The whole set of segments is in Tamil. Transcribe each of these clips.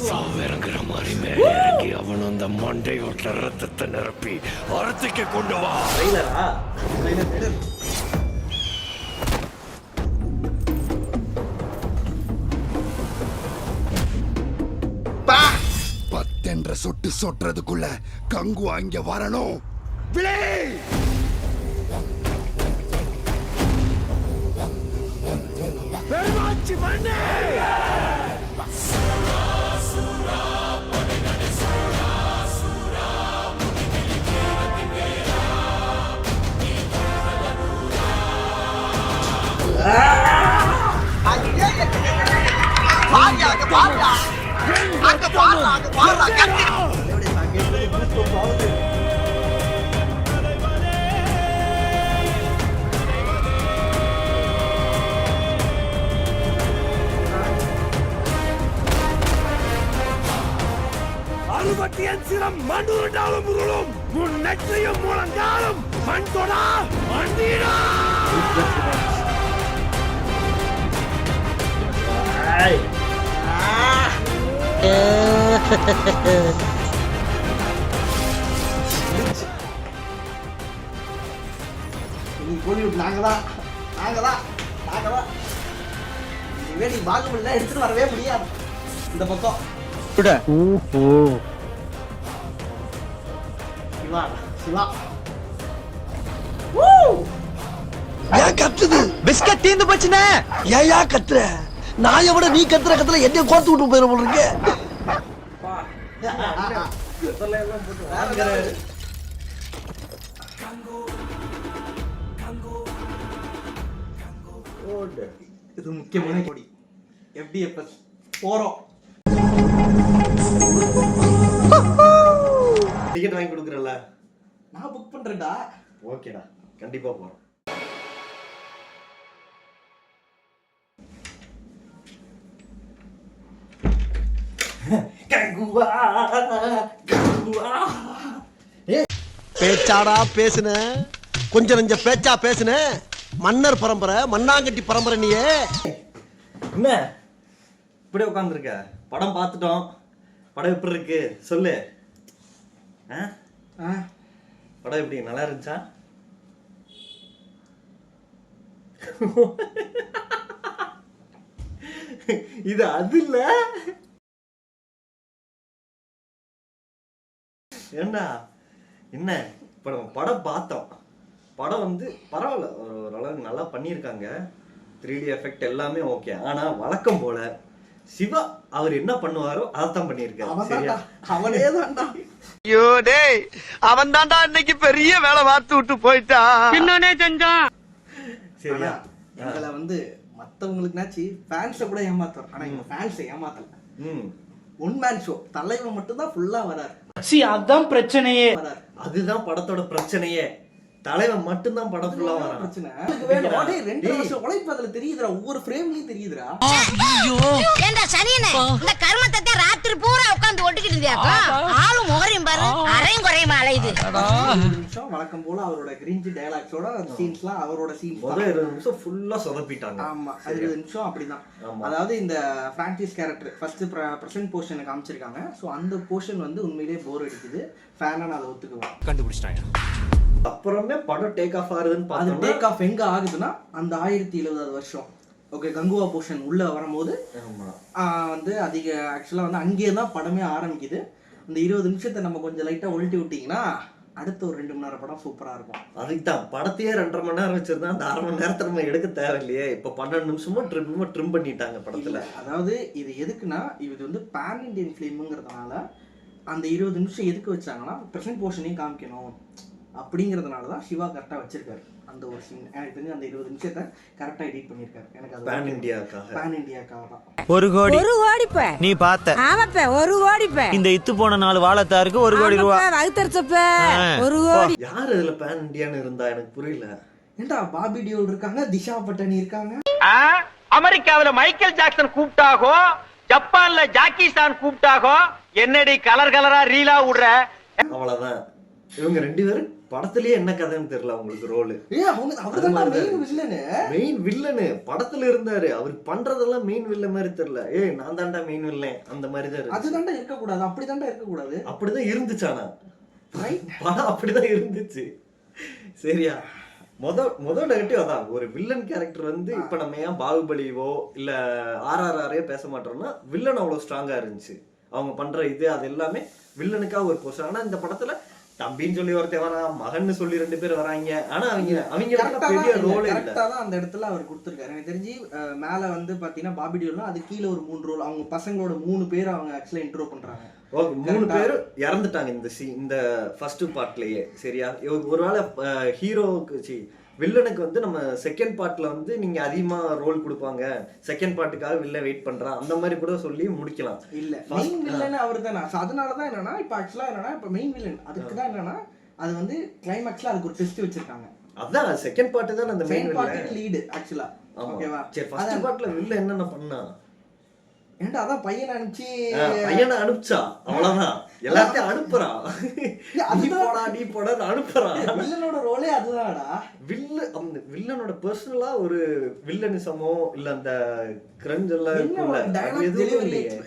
சாவிறங்கிற மாதிரி மேலே இறங்கி அவன் அந்த மண்டை ஓட்ட ரத்தத்தை நிரப்பி அரத்துக்கு கொண்டு வா. பத்தென்ற சொட்டு சொட்டுறதுக்குள்ள கங்கு அங்க வரணும். விளை பெருமாச்சி மண்ணே அறுபத்தியன் சிரம் மண்ணுருண்டாலும் உருளும் உன் நெற்றியும் முழங்காலும் மண் தொடா மண்டீடா. நீ பாகுபலி எடுத்துட்டு வரவே முடியாது இந்த பக்கம். சிவா சிவா ஏன் கத்துது? பிஸ்கட் தீந்து போச்சுனே. ஏயா கத்துற? நாயை விட நீ கத்துற கத்துல என்ன கோர்த்து விட்டு போயிட போடுறீங்க. இது முக்கியமான கொடி. FDFS போறோம். டிக்கெட் வாங்கி கொடுக்குறல? நான் புக் பண்றேன்டா. ஓகேடா, கண்டிப்பா போறோம். பேச்சாடா பேசுன, கொஞ்சம் நெஞ்ச பேச்சா பேசுன. மன்னர் பரம்பரை, மண்ணாங்கட்டி பரம்பரை. நீயே என்ன இப்படி உட்காந்துருக்க? படம் பார்த்துட்டோம். படம் எப்படி இருக்கு சொல்லு. படம் எப்படி, நல்லா இருந்துச்சா? இது அது இல்ல. ஏண்டா என்ன, இப்ப நம்ம படம் பார்த்தோம். படம் வந்து பரவாயில்ல, ஓரளவுக்கு நல்லா பண்ணியிருக்காங்க. 3D எஃபெக்ட் எல்லாமே ஓகே. ஆனா வழக்கம் போல சிவா அவர் என்ன பண்ணுவாரோ அதான் பண்ணியிருக்காரு. சரியா? அவனே தான்டா. ஐயோ டேய், அவன் தான்டா இன்னைக்கு பெரிய வேலை பார்த்து விட்டு போயிட்டான். என்னனே செஞ்சான். சரியா? எங்களை வந்து மத்தவங்களுக்குனாச்சு ஃபேன்ஸை கூட ஏமாத்துறான். ஆனா இவங்க ஃபேன்ஸை ஏமாத்தல. One man show. தலைவன் மட்டும் தான் ஃபுல்லா வராரு. அதான் பிரச்சனையே. அதுதான் படத்தோட பிரச்சனையே. தலைவன் மட்டும் தான் படம் ஃபுல்லா வரான். பிரச்சனை. 2 வருஷம் உழைப்பு அதுல தெரியுதுடா. ஒவ்வொரு ஃப்ரேம்லயும் தெரியுதுடா. ஏண்டா சனியனே, இந்த கர்மத்தை ராத்திரி பூரா உட்கார்ந்து ஒட்டிக்கிட்டு இருந்தியாக்கா? ஆளு முகரையும் பாரு, அரையும் குறையுமா அலையுது. 20 நிமிஷம் வழக்கம் போல அவரோட கிரிஞ்சி டயலாக்ஸோட சீன்ஸ்லாம் அவரோட சீன்ஸ். முதல்ல 20 நிமிஷம் ஃபுல்லா சொதப்பிட்டாங்க. ஆமா, 20 நிமிஷம் அப்படிதான். அதாவது இந்த பிரான்சிஸ் கேரக்டர் ஃபர்ஸ்ட் பிரசன்ட் போர்ஷனை காமிச்சிருக்காங்க. சோ அந்த போர்ஷன் வந்து உண்மையிலேயே போர் அடிக்குது. ஃபேனா நான் அதை ஒத்துக்குவேன். கண்டுபிடிச்சிட்டாங்க. அப்புறமே படம் டேக் ஆஃப் ஆகுதுன்னு பார்த்தா அது டேக் ஆஃப் எங்க ஆகுதுன்னா அந்த 1070வது வருஷம். ஓகே, கங்குவா போர்ஷன் உள்ள வரும்போது வந்து அதிக ஆக்சுவலா வந்து அங்கேயே தான் படமே ஆரம்பிக்குது. அந்த 20 நிமிஷத்தை நம்ம கொஞ்சம் லைட்டா ஒழட்டி விட்டீங்கன்னா அடுத்த ஒரு 2 மணி நேரம் படம் சூப்பரா இருக்கும். அதுக்குதான் படத்தையே 2.5 மணி நேரம் வச்சிருந்தா அந்த 1/2 மணி நேரத்தை நம்ம எடுக்க தேவையில்லையே. இப்ப 12 நிமிஷமும் ட்ரிம் பண்ணிட்டாங்க படத்துல. அதாவது இது எதுக்குன்னா, இது வந்து பேன் இண்டியன் ஃபிலிம்ங்கிறதுனால அந்த 20 நிமிஷம் எதுக்கு வச்சாங்கன்னா பிரசன்ட் போர்ஷனையும் காமிக்கணும் அப்படிங்கிறதுனாலதான் சிவா கரெக்டா வச்சிருக்காரு. அந்த ஒரு சீன் எனக்கு தெரிஞ்சு அந்த 20 நிமிஷத்தை கரெக்டா எடிட் பண்ணிருக்காரு. எனக்கு அது பேன் இந்தியாக்காக தான். 1 கோடி நீ பார்த்த. ஆமாப்பா, 1 கோடி. இந்த இத்து போன 4 வாழைத்தாருக்கு 1 கோடி ரூபாய் வகுத்தரிச்சப்ப 1 கோடி. யாரு இதுல பேன் இந்தியான்னு இருந்தா எனக்கு புரியல. ஏண்டா பாபி டியோல் இருக்காங்க, திஷா பட்டனி இருக்காங்க. அமெரிக்காவில மைக்கேல் ஜாக்சன் கூப்பிட்டாகோ, ஜப்பான்ல ஜாக்கி சான் கூப்பிட்டாகோ, என்னடி கலர் கலரா ரீலா விடுற. அவ்வளவுதான். இவங்க 2 பேரும் படத்துலயே என்ன கதைன்னு தெரியல அவங்களுக்கு ரோல். மெயின் வில்லனு படத்துல இருந்தாரு, அவர் பண்றதெல்லாம் மெயின் வில்ல மாதிரி தெரியல. நான் தாண்டா மெயின் வில்லன் அந்த மாதிரி தான் இருக்கு. அதுதான்டா இருக்க கூடாது, அப்படிதான்டா இருக்க கூடாது. அப்படிதான் இருந்துச்சு, ஆனா படம் அப்படிதான் இருந்துச்சு. சரியா? முதல் நெகட்டிவ் அதான், ஒரு வில்லன் கேரக்டர் வந்து இப்ப நம்ம ஏன் பாகுபலியோ இல்ல RRR பேச மாட்டோம்னா வில்லன் அவ்வளவு ஸ்ட்ராங்கா இருந்துச்சு. அவங்க பண்ற இது அது எல்லாமே வில்லனுக்காக ஒரு போஸ்ட். ஆனா இந்த படத்துல தம்பின்னு சொல்லி ஒருத்தர் வரான், மகன்னு சொல்லி 2 பேர் வராங்க. ஆனா அவங்க பெரிய ரோல் தான் அந்த இடத்துல அவர் கொடுத்துருக்காரு. எனக்கு தெரிஞ்சு மேல வந்து பாத்தீங்கன்னா பாபி டியோல்னா அது கீழே ஒரு 3 ரோல், அவங்க பசங்களோட 3 பேர் அவங்க ஆக்சுவலா இன்ட்ரோ பண்றாங்க. 3 பேர் இறந்துட்டாங்க இந்த ஃபர்ஸ்ட் பார்ட்லயே. சரியா? ஒருவேளை ஹீரோவுக்கு வில்லனுக்கு வந்து நம்ம செகண்ட் பார்ட்ல வந்து நீங்க அதிகமா ரோல் கொடுப்பாங்க, செகண்ட் பார்ட்டுக்காக வில்ல வெயிட் பண்றான் அந்த மாதிரி கூட சொல்லி முடிக்கலாம். இல்ல மெயின் வில்லன் அவர் தானே. அதனாலதான் என்னன்னா இப்ப ஆக்சுவலா என்னன்னா இப்ப மெயின் வில்லன் அதுக்கு தான் என்னன்னா அது வந்து கிளைமாக்ஸ்ல அதுக்கு ஒரு ட்விஸ்ட் வச்சிருக்காங்க. அதான் செகண்ட் பார்ட் தான் அந்த மெயின் பார்ட் லீட் ஆக்சுவலா. ஓகேவா? சரி, ஃபர்ஸ்ட் பார்ட்ல வில்ல என்னென்ன பண்ணா? ஏன்டா அதான் பையனை அனுப்பிச்சா அவ்வளவுதான், எல்லாத்தையும் அனுப்புறான். நீ போடா அனுப்புறான். வில்லனோட ரோலே அதுதான்டா. வில்லனோட பர்சனலா ஒரு வில்லனிசமோ இல்ல அந்த கிரஞ்ச் எல்லாம்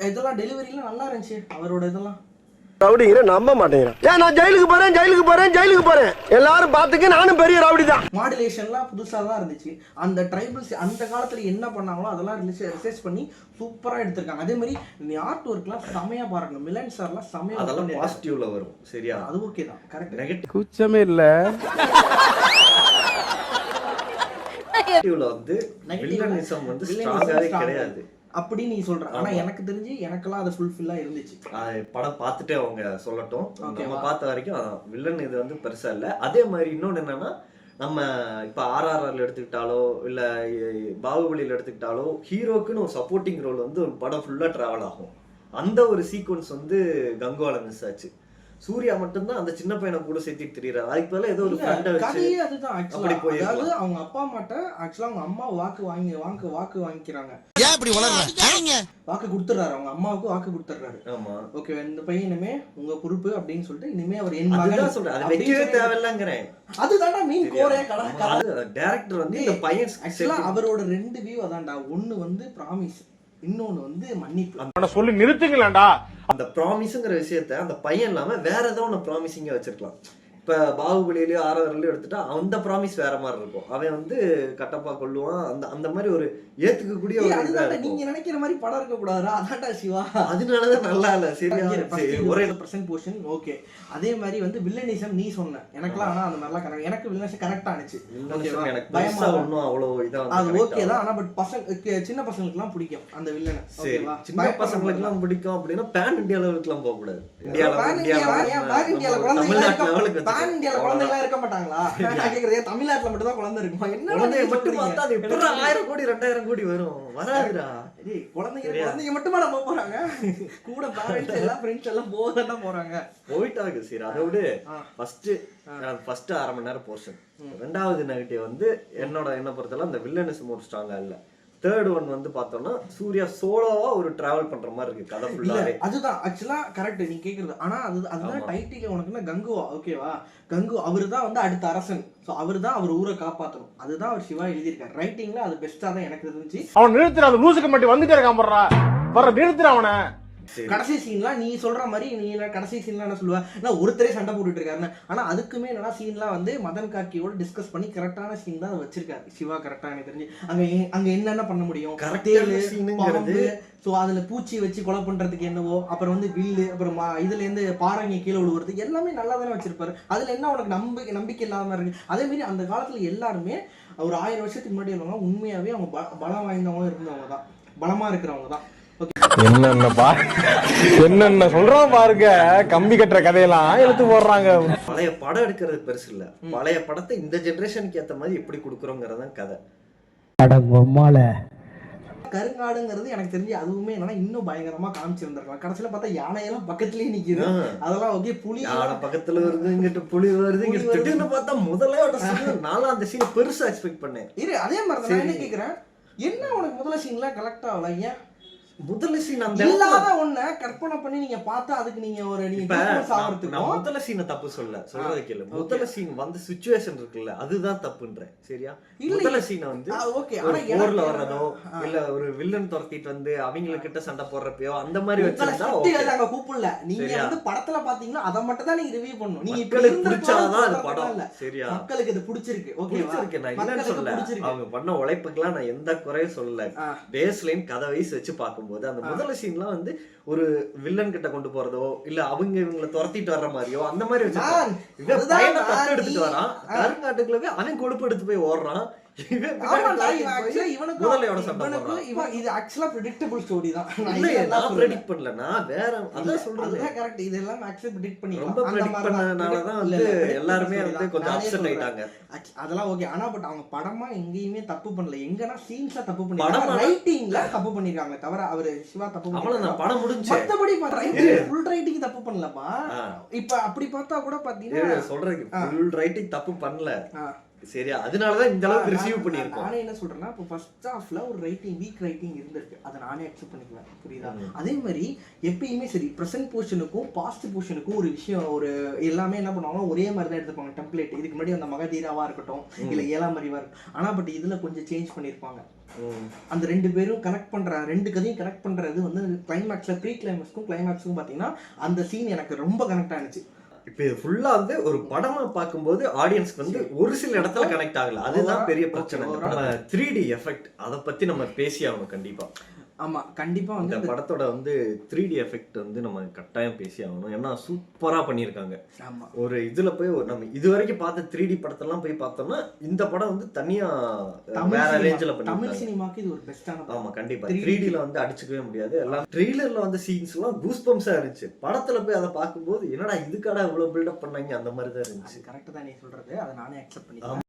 இதெல்லாம் டெலிவரிலாம் நல்லா இருந்துச்சு அவரோட இதெல்லாம். ரவுடிங்கிற நம்ப மாட்டேங்கிறேன். ஏன் நான் ஜெயிலுக்கு போறேன் எல்லாரும் பாத்துக்க, நானும் பெரிய ரவுடி தான். மாடுலேஷன்லாம் புதுசா தான் இருந்துச்சு. அந்த ட்ரைபல்ஸ் அந்த காலத்துல என்ன பண்ணாங்களோ அதெல்லாம் ரிசர்ச் பண்ணி சூப்பரா எடுத்திருக்காங்க. அதே மாதிரி ஆர்ட் ஒர்க்லாம் செமையா பாருங்க. மிலன் சார்லாம் செமையா, அதெல்லாம் பாசிட்டிவ்ல வரும். சரியா? அது ஓகே தான், கரெக்ட். நெகட்டிவ் குச்சமே இல்ல. நெகட்டிவ்ல வந்து வில்லனிசம் வந்து ஸ்ட்ராங்காவே கிடையாது அப்படி நீ சொல்ற. ஆனா எனக்கு தெரிஞ்சு எனக்கெல்லாம் அது ஃபுல்ஃபில்லா இருந்துச்சு. படம் பார்த்துட்டு அவங்க சொல்லட்டும். நம்ம பார்த்த வரைக்கும் வில்லன் இது வந்து பெருசா இல்ல. அதே மாதிரி இன்னொன்னு என்னன்னா, நம்ம இப்ப RRRல எடுத்துக்கிட்டாலோ இல்ல பாகுபலியில எடுத்துக்கிட்டாலோ ஹீரோக்குன்னு ஒரு சப்போர்ட்டிங் ரோல் வந்து ஒரு படம் ஃபுல்லா டிராவல் ஆகும். அந்த ஒரு சீக்வன்ஸ் வந்து கங்குவால மிஸ் ஆச்சு. சூர்யா மட்டும்தான் அந்த சின்ன பையனை கூட சேர்த்திட்டு தெரியுறாரு. அதுக்கு பதிலா ஏதோ ஒரு ஃப்ரெண்டை வச்சு அப்படி போய், அதாவது அவங்க அப்பா அம்மாட்ட ஆக்சுவலா அவங்க அம்மா வாக்கு வாங்கிக்கிறாங்க. ஏன் இப்படி வளர்றாங்க? வாக்கு கொடுத்துறாரு, அவங்க அம்மாவுக்கு வாக்கு கொடுத்துறாரு. ஆமா, ஓகே, இந்த பையன் இனிமே உங்க பொறுப்பு அப்படின்னு சொல்லிட்டு இனிமே அவர் என் மகன் சொல்றேன். அது வைக்கவே தேவையில்லைங்கிறேன். அதுதான்டா மீன் கோரே டைரக்டர் வந்து இந்த பையன் ஆக்சுவலா அவரோட 2 வியூ அதான்டா. ஒன்னு வந்து ப்ராமிஸ், இன்னொன்னு வந்து மன்னிப்பு. சொல்லி நிறுத்துங்களேன்டா. அந்த ப்ராமிஸ்ங்கிற விஷயத்த அந்த பையன் இல்லாம வேற ஏதோ ஒன்று ப்ராமிசிங்கா வச்சிருக்கலாம். இப்ப பாகுபலியிலயோ RRRலயோ எடுத்துட்டா அந்த ப்ராமிஸ் வேற மாதிரி இருக்கும். அவன் வந்து கட்டப்பா கொள்ளுவான், அந்த மாதிரி ஒரு ஏத்துக்கக்கூடிய ஒரு இதா இருக்கும். நீங்க நினைக்கிற மாதிரி படம் இருக்க கூடாதா? அதான்டா சிவா. அதனாலதான் நல்லா இல்ல. சரியா? ஒரே % போர்ஷன் ஓகே. அதே மாதிரி வந்து வில்லனிசம் நீ சொன்ன எனக்குலாம், ஆனா அந்த மாதிரிலாம் எனக்கு வில்லனிசம் கரெக்டா இருந்துச்சு. எனக்கு பயமா ஒண்ணும் அவ்வளவு இதா அது ஓகே தான். ஆனா பட் பசங்க சின்ன பசங்களுக்கு எல்லாம் பிடிக்கும் அந்த வில்லனை. ஓகேவா? சின்ன பசங்களுக்கு எல்லாம் பிடிக்கும் அப்படின்னா பேன் இந்தியா லெவலுக்கு எல்லாம் போக கூடாது. பேன் இந்தியால குழந்தைகள் இருக்க மாட்டாங்களா? நான் கேக்குறேன், தமிழ்நாட்டுல மட்டும் தான் குழந்தை இருக்குமா? என்ன மட்டும் பார்த்தா அது எப்படி 1000 கோடி 2000 கோடி வரும்? வராதுடா. டேய், குழந்தைங்க மட்டுமா நம்ம போறாங்க? கூட பேரண்ட்ஸ் எல்லாம் ஃப்ரெண்ட்ஸ் எல்லாம் போறதா போறாங்க. போயிட்டாங்க. சரி, அதோட ஃபர்ஸ்ட் 1/2 மணி நேரம் போர்ஷன். ரெண்டாவது நெகட்டிவ் வந்து என்ன பொறுத்தல அந்த வில்லனிசம் ஒரு ஸ்ட்ராங்கா இல்ல. தேர்ட் ஒன் வந்து பார்த்தோம்னா சூர்யா சோலோவா ஒரு டிராவல் பண்ற மாதிரி இருக்கு கதை ஃபுல்லாவே. அதுதான் ஆக்சுவலா கரெக்ட் நீ கேக்குறது. ஆனா அதுதான் டைட்டில் உனக்குன்னா கங்குவா. ஓகேவா? கங்கு அவருதான் வந்து அடுத்த அரசன். சோ அவர்தான் அவர் ஊரை காப்பாத்தணும். அதுதான் அவர் சிவா எழுதியிருக்காரு. ரைட்டிங்ல அது பெஸ்டா தான் எனக்கு இருந்துச்சு. அவன் நிறுத்துற அந்த லூசுக்கு மட்டும் வந்துட்டே இருக்கான் போடுறா. வர நிறுத்துற அவனை. கடைசி சீன்லாம் நீ சொல்ற மாதிரி நீ கடைசி சீன்லாம் என்ன சொல்லுவ, நான் ஒருத்தரே சண்டை போட்டுட்டு இருக்காருன்னு. ஆனா அதுக்குமே என்னன்னா சீன்லாம் வந்து மதன் கார்கியோட டிஸ்கஸ் பண்ணி கரெக்டான சீன் தான் வச்சிருக்காரு சிவா. கரெக்டா எனக்கு தெரிஞ்சு அங்க என்னென்ன பண்ண முடியும், சோ அதுல பூச்சி வச்சு கொலை பண்றதுக்கு என்னவோ, அப்புறம் வந்து வில்லு, அப்புறம் இதுல இருந்து பாறைங்க கீழே விழுவுறது எல்லாமே நல்லா தானே வச்சிருப்பாரு. அதுல என்ன உனக்கு நம்பிக்கை இல்லாம இருக்கு. அதே மாதிரி அந்த காலத்துல எல்லாருமே ஒரு 1000 வருஷத்துக்கு முன்னாடி உள்ளவங்க உண்மையாவே அவங்க பலம் வாய்ந்தவங்க இருந்தவங்க தான், பலமா இருக்கிறவங்க தான். என்னென்ன சொல்றோம் பாருங்க, கம்பி கட்டுற கதையெல்லாம் எடுத்து போடுறாங்க. பழைய படம் எடுக்கிறது பெருசு இல்ல, பழைய படத்தை இந்த ஜெனரேஷனுக்கு ஏத்த மாதிரி எப்படி கொடுக்குறோங்கிறதான் கதை. கருங்காடுங்கிறது எனக்கு தெரிஞ்சு அதுவுமே என்னன்னா இன்னும் பயங்கரமா காமிச்சிருந்திருக்கலாம். கடைசியில பார்த்தா யானையெல்லாம் பக்கத்துலயே நிக்குது. அதெல்லாம் ஓகே, புலி யானை பக்கத்துல வருது, இங்கிட்ட புலி வருது, இங்கிட்ட பார்த்தா முதல்ல நானும் அந்த சீன் பெருசா எக்ஸ்பெக்ட் பண்ணேன். அதே மாதிரி நான் என்ன கேக்குறேன், என்ன உனக்கு முதல்ல சீன்ல கலெக்ட் ஆகல? ஏன் முதல்ல சீன் அந்த இல்லாத ஒண்ண கற்பனை பண்ணி நீங்க பார்த்தா அதுக்கு நீங்க ஒரு நீங்க நான் சாப்பிடுறதுக்கும் முதல்ல சீனை தப்பு சொல்றது கேளு. முதல்ல சீன் வந்து சிச்சுவேஷன் இருக்குல்ல அதுதான் தப்புன்றேன். சரியா? முதல்ல சீனை வந்து ஓகே ஒரு போர்ல வர்றதோ இல்ல ஒரு வில்லன் துரத்திட்டு வந்து அவங்கள கிட்ட சண்டை போடுறப்பயோ அந்த மாதிரி வச்சிருந்தா அங்க கூப்பிடல. நீங்க வந்து படத்துல பாத்தீங்கன்னா அத மட்டும் தான் நீங்க ரிவ்யூ பண்ணணும். நீங்க மக்களுக்கு பிடிச்சாதான் அது படம். சரியா? மக்களுக்கு இது பிடிச்சிருக்கு. ஓகே நான் இல்லன்னு சொல்லல. அவங்க பண்ண உழைப்புக்கெல்லாம் நான் எந்த குறையும் சொல்லல. பேஸ் லைன் கதை வைஸ் வச்சு பார்க்கும்போது அந்த முதல்ல சீன்லாம் வந்து ஒரு வில்லன் கிட்ட கொண்டு போறதோ இல்ல அவங்க இவங்களை துரத்திட்டு வர்ற மாதிரியோ அந்த மாதிரி வச்சு எடுத்துட்டு வரான். கருங்காட்டுக்குள்ளவே அவன் கொழுப்பு எடுத்து போய் ஓடுறான். அதெல்லாம் ஓகே. ஆனா பட் அவங்க படமா எங்கேயுமே தப்பு பண்ணல. எங்கன்னா சீன்ஸ்ல தப்பு பண்ணிருக்காங்க, ரைட்டிங்ல தப்பு பண்ணிருக்காங்க தவிர அவரு சிவா தப்பு பண்ணல. படம் முடிஞ்சு மத்தபடி ஃபுல் ரைட்டிங் தப்பு பண்ணலப்பா. இப்ப அப்படி பார்த்தா கூட பாத்தீங்கன்னா சொல்றேன் ஃபுல் ரைட்டிங் தப்பு பண்ணல. சரியா? அதனாலதான் இந்த அளவுக்கு ரிசீவ் பண்ணிருக்கோம். நானே என்ன சொல்றேன்னா இப்போ ஃபர்ஸ்ட் ஹாஃப்ல ஒரு வீக் ரைட்டிங் இருந்திருக்கு. அதை நானே அக்செப்ட் பண்ணிக்குவேன். புரியுதா? அதே மாதிரி எப்பயுமே சரி பிரசன்ட் போர்ஷனுக்கும் பாஸ்ட் போர்ஷனுக்கும் ஒரு விஷயம் ஒரு எல்லாமே என்ன பண்ணுவாங்க ஒரே மாதிரி தான் எடுத்துப்பாங்க டெம்ப்ளேட். இதுக்கு முன்னாடி அந்த மகதீராவா இருக்கட்டும் இல்ல ஏழாமறிவா இருக்கும். ஆனா பட் இதுல கொஞ்சம் சேஞ்ச் பண்ணிருப்பாங்க. அந்த ரெண்டு பேரும் கனெக்ட் பண்ற ரெண்டு கதையும் கனெக்ட் பண்றது வந்து கிளைமேக்ஸ்ல ப்ரீ கிளைமேக்ஸ்க்கும் கிளைமேக்ஸுக்கும் பாத்தீங்கன்னா அந்த சீன் எனக்கு ரொம்ப கனெக்ட் ஆனிச்சு. இப்ப இது ஃபுல்லா வந்து ஒரு படமா பார்க்கும்போது ஆடியன்ஸ்க்கு வந்து ஒரு சில இடத்துல கனெக்ட் ஆகல. அதுதான் பெரிய பிரச்சனை. 3D எஃபெக்ட் அதை பத்தி நம்ம பேசி ஆகணும் கண்டிப்பா. ஆமா கண்டிப்பா வந்து இந்த படத்தோட வந்து 3D எஃபெக்ட் வந்து நம்ம கட்டாயம் பேசி ஆகணும். ஏன்னா சூப்பரா பண்ணிருக்காங்க. ஒரு இதுல போய் நம்ம இது வரைக்கும் பார்த்த 3D படத்தெல்லாம் போய் பார்த்தோம்னா இந்த படம் வந்து தனியா வேற ரேஞ்சில பண்ணிருக்காங்க. தமிழ் சினிமாக்கு இது ஒரு பெஸ்டான. ஆமா கண்டிப்பா 3Dல வந்து அடிச்சுக்கவே முடியாது. எல்லாம் ட்ரெய்லர்ல வந்து சீன்ஸ் எல்லாம் கூஸ் பம்ப்ஸா இருந்துச்சு. படத்துல போய் அதை பார்க்கும்போது என்னடா இதுக்காடா இவ்வளவு பில்டப் பண்ணாங்க அந்த மாதிரி தான் இருந்துச்சு. கரெக்ட் தான் நீ சொல்றது. அதை நானே அக்செப்ட் பண்ணிக்கிறேன்.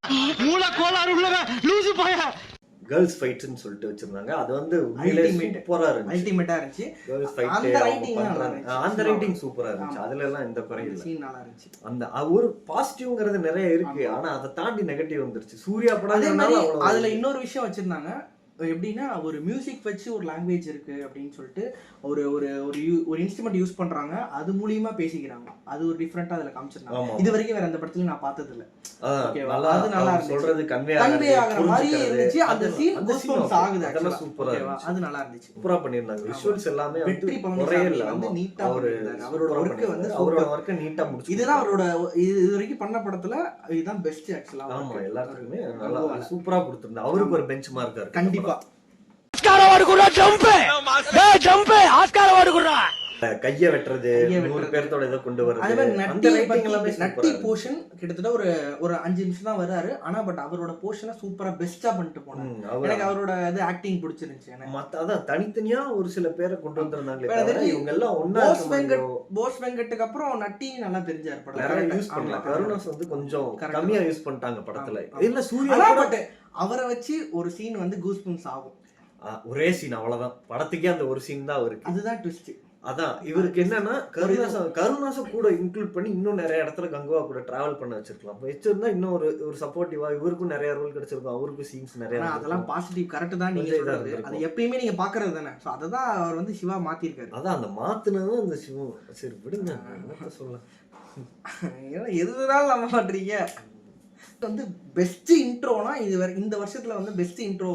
கேர்ள்ஸ் ஃபைட்ஸ்னு சொல்லிட்டு வச்சிருந்தாங்க. அது வந்து சூப்பரா இருந்துச்சு. அல்டிமேட்டா இருந்துச்சு. கேர்ள்ஸ் ஃபைட் அந்த ரைட்டிங் சூப்பரா இருந்துச்சு. அதுல எல்லாம் எந்த குறையும் இல்ல. சீன் நல்லா இருந்துச்சு. அந்த ஒரு பாசிட்டிவ்ங்கிறது நிறைய இருக்கு. ஆனா அதை தாண்டி நெகட்டிவ் வந்துருச்சு. சூர்யா படம் அதுல இன்னொரு விஷயம் வச்சிருந்தாங்க. எப்படின்னா ஒரு மியூசிக் வச்சு ஒரு லாங்குவேஜ் இருக்கு அப்படின்னு சொல்லிட்டு ஒரு ஒரு ஒரு இன்ஸ்ட்ருமெண்ட் யூஸ் பண்றாங்க. அது மூலியமா பேசிக்கிறாங்க. அது ஒரு டிஃபரெண்டா அதுல காமிச்சிருந்தாங்க. இது வரைக்கும் வேற எந்த படத்துலயும் நான் பார்த்தது இல்ல. அது நல்லா இருந்துச்சு. சொல்றது கன்வே ஆகுற மாதிரி இருந்துச்சு. அந்த சீன் கூஸ்பம்ஸ் ஆகுது. அதெல்லாம் சூப்பரா இருந்துச்சு. அது நல்லா இருந்துச்சு. சூப்பரா பண்ணிருந்தாங்க. விஷுவல்ஸ் எல்லாமே வெற்றி பழனிசாமி வந்து நீட்டா அவரோட வர்க் வந்து அவரோட வர்க்க நீட்டா முடிச்சு. இதுதான் அவரோட இது வரைக்கும் பண்ண படத்துல இதுதான் பெஸ்ட் ஆக்சுவலா. ஆமா எல்லாத்துக்குமே நல்லா சூப்பரா கொடுத்திருந்தாங்க. அவருக்கு ஒரு பெஞ்ச் மார்க் இருக்கு. கண்டிப்பா ஆஸ்கார் அவார்டு குடுறா ஜம்ப். டேய் ஜம்ப் ஆஸ்கார் அவார்டு குடுறா. கைய வெட்றது 100 பேர்த்தோட இத கொண்டு வரது. அந்த ரைட்டிங் எல்லாமே நட்டி போர்ஷன் கிட்டத்தட்ட ஒரு 5 நிமிஷம் தான் வராரு. ஆனா பட் அவரோட போர்ஷனை சூப்பரா பெஸ்டா பண்ணிட்டு போனாரு. எனக்கு அவரோட இது ஆக்டிங் பிடிச்சிருந்துச்சு. எனக்கு அதான் தனித்தனியா ஒரு சில பேரை கொண்டு வந்திருந்தாங்களே. இவங்க எல்லாம் ஒண்ணா போஸ் வெங்கட்டுக்கு அப்புறம் நட்டி நல்லா தெரிஞ்சாரு படம். நிறைய யூஸ் பண்ணல. கருணாஸ் வந்து கொஞ்சம் கம்மியா யூஸ் பண்ணிட்டாங்க படத்துல. இல்ல சூர்யா பட் அவரை வச்சு ஒரு சீன் வந்து கூஸ்பம்ஸ் ஆகும். ஒரே சீன் அவ்வளவுதான். படத்துக்கே அந்த ஒரு சீன் தான் இருக்கு. அதுதான் ட்விஸ்ட். அதான் இவருக்கு என்னன்னா கருணாச கூட இன்க்ளூட் பண்ணி இன்னும் நிறைய இடத்துல கங்குவா கூட டிராவல் பண்ண வச்சிருக்கலாம். வச்சிருந்தா இன்னும் ஒரு சப்போர்ட்டிவா இவருக்கும் நிறைய ரோல் கிடைச்சிருக்கும். அவருக்கும் சீன்ஸ் நிறைய. அதெல்லாம் பாசிட்டிவ் கரெக்ட் தான் நீங்க சொல்றது. அது எப்பயுமே நீங்க பாக்குறது தானே. சோ அததான் அவர் வந்து சிவா மாத்திருக்காரு. அதான் அந்த மாத்துனதும் அந்த சிவா. சரி விடுங்க என்ன சொல்லலாம். எதுனாலும் நம்ப மாட்டீங்க. வந்து பெஸ்ட் இன்ட்ரோனா இந்த வருஷத்துல வந்து பெஸ்ட் இன்ட்ரோ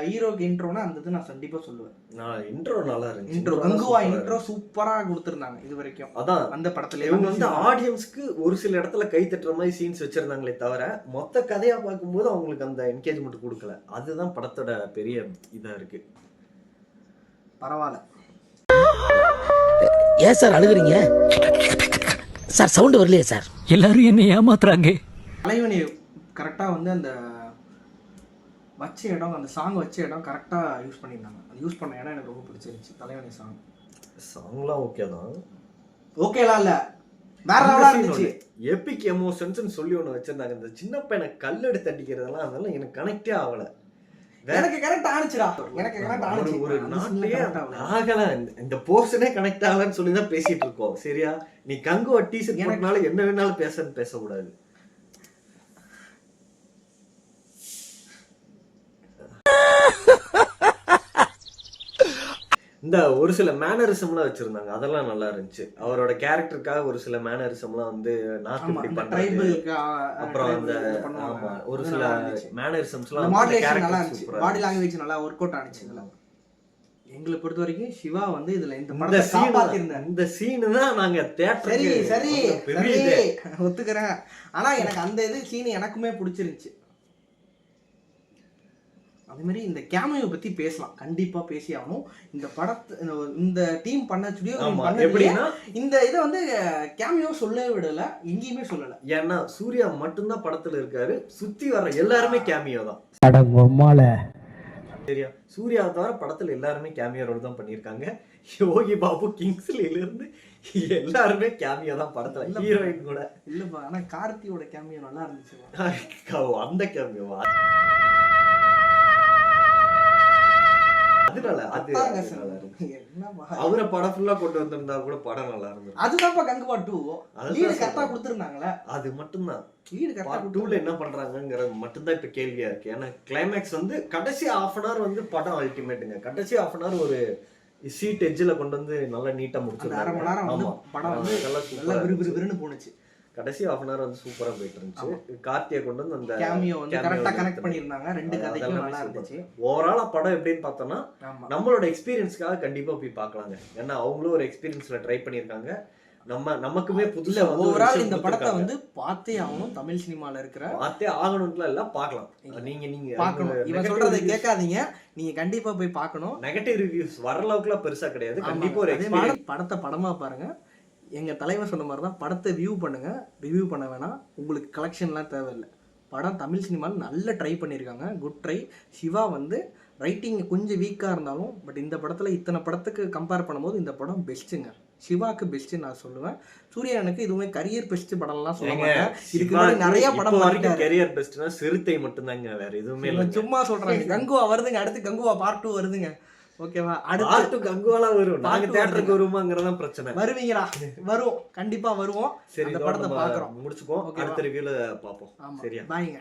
ஹீரோக்கு இன்ட்ரோனா அந்த இது நான் கண்டிப்பா சொல்லுவேன். நான் இன்ட்ரோ நல்லா இருந்துச்சு. இன்ட்ரோ கங்குவா இன்ட்ரோ சூப்பரா கொடுத்திருந்தாங்க இது வரைக்கும். அதான் அந்த படத்துல இவங்க வந்து ஆடியன்ஸ்க்கு ஒரு சில இடத்துல கை தட்டுற மாதிரி சீன்ஸ் வச்சிருந்தாங்களே தவிர மொத்த கதையா பார்க்கும்போது அவங்களுக்கு அந்த என்கேஜ்மெண்ட் கொடுக்கல. அதுதான் படத்தோட பெரிய இதா இருக்கு. பரவாயில்ல. ஏன் சார் அழுகுறீங்க சார்? சவுண்ட் வரலையே சார். எல்லாரும் என்ன ஏமாத்துறாங்க. தலைவனி கரெக்டா வந்து அந்த வச்ச இடம் அந்த சாங் வச்ச இடம் கரெக்டா யூஸ் பண்ணியிருந்தாங்க. அது யூஸ் பண்ண இடம் எனக்கு ரொம்ப பிடிச்சிருந்துச்சு. தலைவனி சாங்லாம் ஓகே தான். ஓகேலாம் இல்ல வேற லெவலா இருந்துச்சு. எபிக் எமோஷன்ஸ்னு சொல்லி ஒன்று வச்சிருந்தாங்க. இந்த சின்ன பையனை கல்லெடுத்து அடிக்கிறதெல்லாம் அதெல்லாம் எனக்கு கனெக்டே ஆகல. எனக்கு கனெக்ட் ஆனிச்சுடா. எனக்கு கனெக்ட் ஆனிச்சு. ஒரு நாட்லயே ஆகல. இந்த போர்ஷனே கனெக்ட் ஆகலன்னு சொல்லி தான் பேசிட்டு இருக்கோம். சரியா? நீ கங்குவா டீஷர்ட் போட்டனால என்ன வேணாலும் பேசக்கூடாது. இந்த ஒரு சில மேனரிசம்லாம் வச்சிருந்தாங்க, அதெல்லாம் நல்லா இருந்துச்சு. அவரோட கேரக்டருக்காக ஒரு சில மேனரிசம்லாம் வந்து நாக்கு இப்படி பண்றது, அப்புறம் அந்த ஆமா ஒரு சில மேனரிசம்ஸ்லாம் மாடுலேஷன் நல்லா இருந்துச்சு, பாடி லாங்குவேஜ் நல்லா ஒர்க் அவுட் ஆனிச்சு. இதெல்லாம் எங்களை பொறுத்த வரைக்கும் சிவா வந்து இதுல இந்த படத்தை காப்பாத்திருந்தார். இந்த சீன் தான் நாங்க தியேட்டர் சரி ஒத்துக்கிறேன். ஆனா எனக்கு அந்த இது சீன் எனக்குமே பிடிச்சிருந்துச்சு. அதே மாதிரி இந்த கேமியோ பத்தி பேசலாம், கண்டிப்பா பேசி ஆகணும். இந்த படத்தை இந்த டீம் பண்ண ஸ்டுடியோ எப்படின்னா இந்த இதை வந்து கேமியோ சொல்லவே விடல, எங்கேயுமே சொல்லல. ஏன்னா சூர்யா மட்டும்தான் படத்துல இருக்காரு, சுத்தி வர்ற எல்லாருமே கேமியோ தான். சரியா, சூர்யா தவிர படத்துல எல்லாருமே கேமியோ ரோல் தான் பண்ணியிருக்காங்க. யோகி பாபு கிங்ஸ்லில இருந்து எல்லாருமே கேமியோ தான் படத்துல, ஹீரோயின் கூட இல்லப்பா. ஆனா கார்த்தியோட கேமியோ நல்லா இருந்துச்சு. அந்த கேமியோவா? அதனால அது அவரை படம் ஃபுல்லா கொண்டு வந்திருந்தா கூட படம் நல்லா இருந்தது. அதுதான்ப்பா கங்குவா 2 லீடு கரெக்டா கொடுத்திருந்தாங்கல, அது மட்டும்தான். லீடு கரெக்டா பார்ட் 2ல என்ன பண்றாங்கங்கிறது மட்டும் தான் இப்ப கேள்வியா இருக்கு. ஏன்னா கிளைமேக்ஸ் வந்து கடைசி ½ அன் ஹவர் வந்து படம் அல்டிமேட்டுங்க. கடைசி ½ அன் ஹவர் ஒரு சீட் எட்ஜ்ல கொண்டு வந்து நல்லா நீட்டா முடிச்சிருக்காங்க. 1/2 மணி நேரம் வந்து படம் வந்து நல்லா விறுவிறுன்னு போனுச்சு. கடைசி ½ அன் ஹவர் வந்து சூப்பரா போயிட்டு இருந்துச்சு. கார்த்தியை கொண்டு வந்து அந்த கேமியோ வந்து கரெக்ட்டா கனெக்ட் பண்ணிருந்தாங்க. ரெண்டு கதையும் நல்லா இருந்துச்சு. ஓவராலா படம் எப்படின்னு பார்த்தோம்னா நம்மளோட எக்ஸ்பீரியன்ஸ்க்காக கண்டிப்பா போய் பார்க்கலாங்க. ஏன்னா அவங்களும் ஒரு எக்ஸ்பீரியன்ஸ்ல ட்ரை பண்ணிருக்காங்க. நமக்குமே புதுசா ஓவரால் இந்த படத்தை வந்து பார்த்தே ஆகணும். தமிழ் சினிமால இருக்கிற பார்த்தே ஆகணும்ல, எல்லாம் பார்க்கலாம். நீங்க பார்க்கணும். இவன் சொல்றதை கேட்காதீங்க, நீங்க கண்டிப்பா போய் பார்க்கணும். நெகட்டிவ் ரிவ்யூஸ் வர அளவுக்குலாம் பெருசா கிடையாது. கண்டிப்பா ஒரு எக்ஸ்பீரியன்ஸ். படத்தை படமா பாருங்க. எங்க தலைவர் சொன்ன மாதிரி தான், படத்தை வியூ பண்ணுங்க, ரிவ்யூ பண்ண வேணாம். உங்களுக்கு கலெக்ஷன்லாம் தேவையில்லை. படம் தமிழ் சினிமாவில் நல்ல ட்ரை பண்ணியிருக்காங்க, குட் ட்ரை. சிவா வந்து ரைட்டிங் கொஞ்சம் வீக்காக இருந்தாலும் பட் இந்த படத்தில் இத்தனை படத்துக்கு கம்பேர் பண்ணும்போது இந்த படம் பெஸ்ட்டுங்க. சிவாக்கு பெஸ்ட்டு நான் சொல்லுவேன். சூர்யானுக்கு இதுவுமே கரியர் பெஸ்ட் படம்லாம் சொல்ல மாட்டேன். இதுக்கு முன்னாடி நிறைய படம் வரைக்கும் கரியர் பெஸ்ட்னா சிறுத்தை மட்டும்தாங்க, வேற எதுவுமே இல்லை. சும்மா சொல்றாங்க. கங்குவா வருதுங்க, அடுத்து கங்குவா பார்ட் 2 வருதுங்க. ஓகேவா? அடுத்து கங்குவாலாம் வரும். நாங்க தியேட்டருக்கு வருமாங்கறத பிரச்சனை. வருவீங்களா? வரும், கண்டிப்பா வருவோம். சரி, இந்த படத்தை பார்க்கறோம், முடிச்சுப்போம். அடுத்த ரிவ்யூல பாப்போம். சரியா? பாய்ங்க.